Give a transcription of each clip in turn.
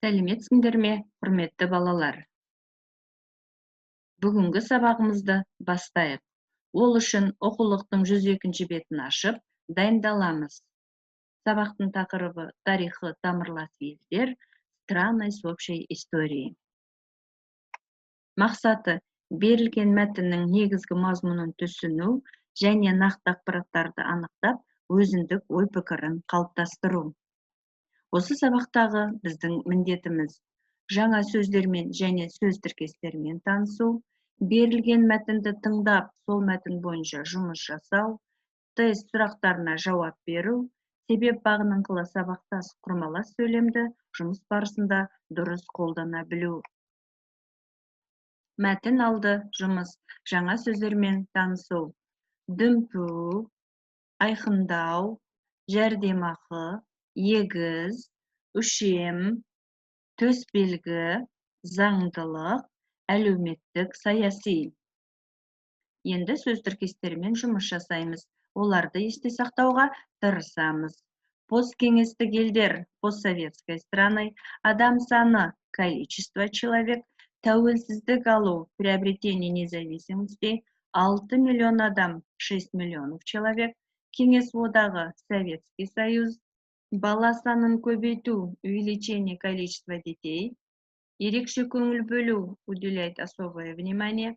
Сәлеметсіңдер ме, құрметті балалар? Бүгінгі сабағымызды бастайық. Ол үшін оқулықтың 102-ші бетін ашып, дайындаламыз. Сабақтың тақырыбы тарихы тамырлас елдер, страны с общей историей. Мақсаты берілген мәтіннің негізгі мазмұнын түсіну және нақты ақпараттарды анықтап, өзіндік ой-пікірін қалыптастыру. Осы сабақтағы біздің міндетіміз жаңа сөздермен және сөз тіркестермен танысу, берілген мәтінді тыңдап, сол мәтін бойынша жұмыс жасау, тест сұрақтарына жауап беру, себеп бағыныңқылы сабақтас құрмалас сөйлемді жұмыс барысында дұрыс қолдана білу. Мәтін алды жұмыс жаңа сөздермен танысу. Дүмпу, айқындау, жәрдемақы, егіз, үшем, төсбелгі, заңдылық, әлеуметтік, саяси. Енді сөз тіркестерімен жұмыс жасаймыз. Оларды есте сақтауға тырысамыз. Посткеңестік елдер, постсоветской страны, адам саны, количество человек, тәуелсіздік алу, приобретение независимости, 6 миллион адам, 6 миллионов человек, Кеңес одағы, Советский Союз, бала санын көбейту, увеличение количества детей, ерекше көңіл бөлу, уделять особое внимание,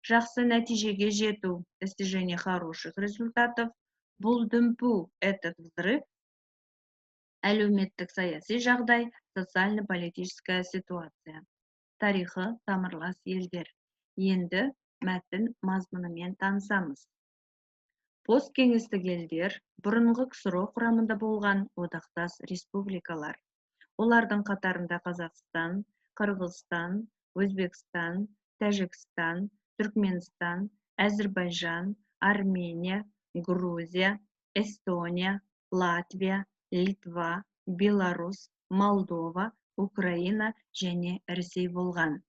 жақсы нәтижеге жету, достижение хороших результатов, бұл дүмпу, этот взрыв, әлеуметтік саяси жағдай, социально-политическая ситуация. Тарихы тамырлас елдер. Енді мәтін мазмұнымен танысамыз. Посткеңестік елдер бұрынғы КСРО құрамында болған одақтас республикалар. Олардың қатарында Қазақстан, Қырғызстан, Өзбекстан, Тәжікстан, Түркменстан, Әзірбайжан, Армения, Грузия, Эстония, Латвия, Литва, Беларусь, Молдова, Украина және Ресей болған.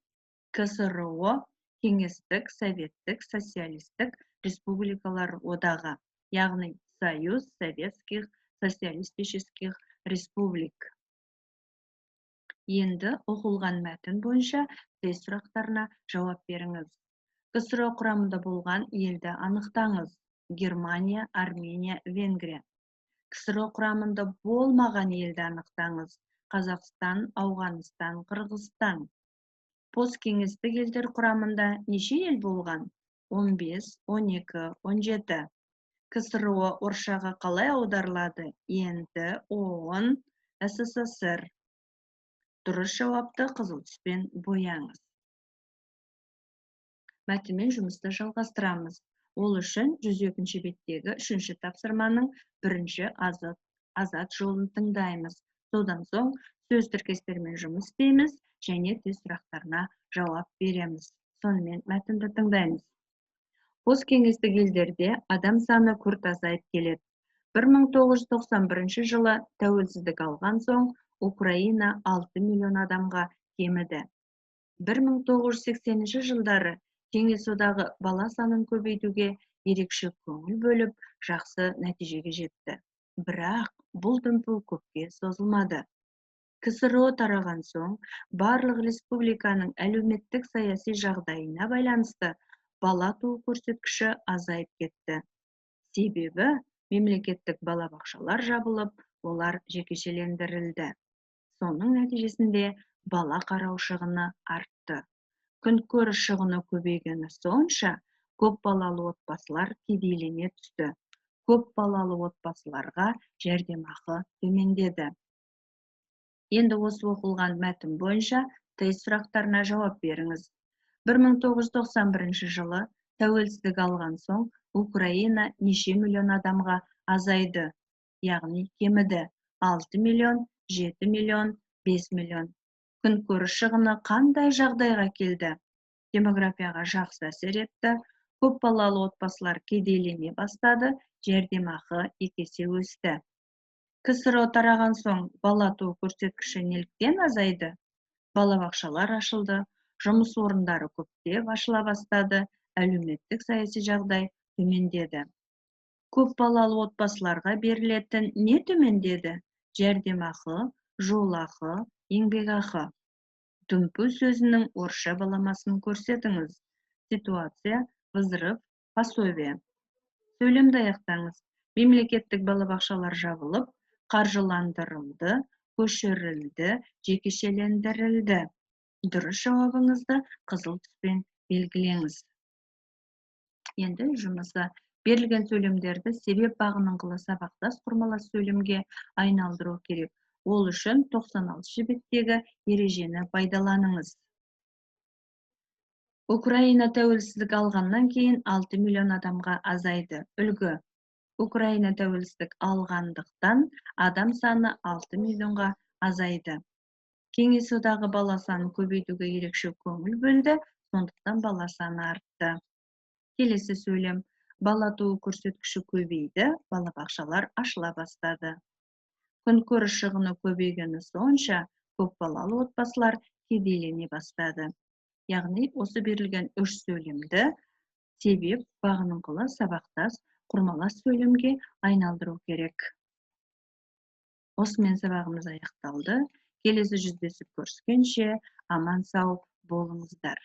КСРО кеңестік, советтік, социалистік республикалар одағы, яғни Союз Советских Социалистических Республик. Енді оқылған мәтін бойынша тест сұрақтарына жауап беріңіз. КСРО құрамында болған елді анықтаңыз. Германия, Армения, Венгрия. КСРО құрамында болмаған елді анықтаңыз. Қазақстан, Ауғанстан, Қырғызстан. Посткеңестік елдер құрамында неше ел болған? 15, 12, 17. КСРО орысшаға қалай аударылады? Енді, 10, СССР. Дұрыс жауапты қызыл түспен бояңыз. Мәтінмен жұмысты жалғастырамыз. Ол үшін 102-ші беттегі 3-ші тапсырманың 1-ші азат жолын тыңдаймыз. Содан соң сөз тіркестерімен жұмыс істейміз және тест сұрақтарына жауап береміз. Сонымен мәтінді тыңдаймыз. Посткеңестік елдерде адам саны күрт азайып келеді. 1991 жылы тәуелсіздік алған соң Украина 6 миллион адамға кеміді. 1980 жылдары Кеңес одағы бала санын көбейтуге ерекше көңіл бөліп, жақсы нәтижеге жетті. Бірақ бұл дүмпу көпке созылмады. КСРО тараған соң, барлық республиканың әлеуметтік саяси жағдайына байланысты бала туу көрсеткіші азайып кетті. Себебі мемлекеттік балабақшалар жабылып, олар жекешелендірілді. Соның нәтижесінде бала қарау шығыны артты. Күнкөріс шығыны көбейгені сонша, көп балалы отбасылар кедейлене түсті. Көп балалы отбасыларға жәрдемақы төмендеді. Енді осы оқылған мәтін бойынша тест сұрақтарына жауап беріңіз. 1991 жылы тәуелсіздік алған соң Украина неше миллион адамға азайды, яғни кеміді? 6 миллион, 7 миллион, 5 миллион. Күнкөріс шығыны қандай жағдайға келді? Демографияға жақсы әсер етті, көп балалы отбасылар кедейлене бастады, жәрдемақы 2 есе өсті. КСРО тараған соң бала туу көрсеткіші неліктен азайды? Балабақшалар ашылды, жұмыс орындары көптеп ашыла бастады, әлеуметтік саяси жағдай төмендеді. Көп балалы отбасыларға берілетін не төмендеді? Жәрдемақы, жолақы, Еңбекақы. Дүмпу сөзінің орысша баламасын көрсетіңіз. Ситуация, взрыв, пособие. Сөйлемді аяқтаңыз. Мемлекеттік балабақшалар жабылып, қаржыландырылды, көшірілді, жекешелендірілді. Дұрыс жауабыңызды қызыл түспен белгілеңіз. Енді жұмысы. Берілген сөйлемдерді себеп бағыныңқылы сабақтас құрмалас сөйлемге айналдыру керек. Ол үшін 96 беттегі ережені пайдаланыңыз. Украина тәуелсіздік алғаннан кейін 6 миллион адамға азайды. Үлгі. Украина тәуелсіздік алғандықтан адам саны 6 миллионға азайды. Кеңес одағы бала санын көбейтуге ерекше көңіл бөлді, сондықтан бала саны артты. Келесі сөйлем. Бала туу көрсеткіші көбейді, балабақшалар ашыла бастады. Күнкөріс шығыны көбейгені сонша, көпбалалы отбасылар кедейлене бастады. Яғни, осы берілген үш сөйлемді себеп бағыныңқылы сабақтас құрмалас сөйлемге айналдыру керек. Осымен сабағымыз аяқталды. Келесі жүздесіп көріскенше аман сау болыңыздар.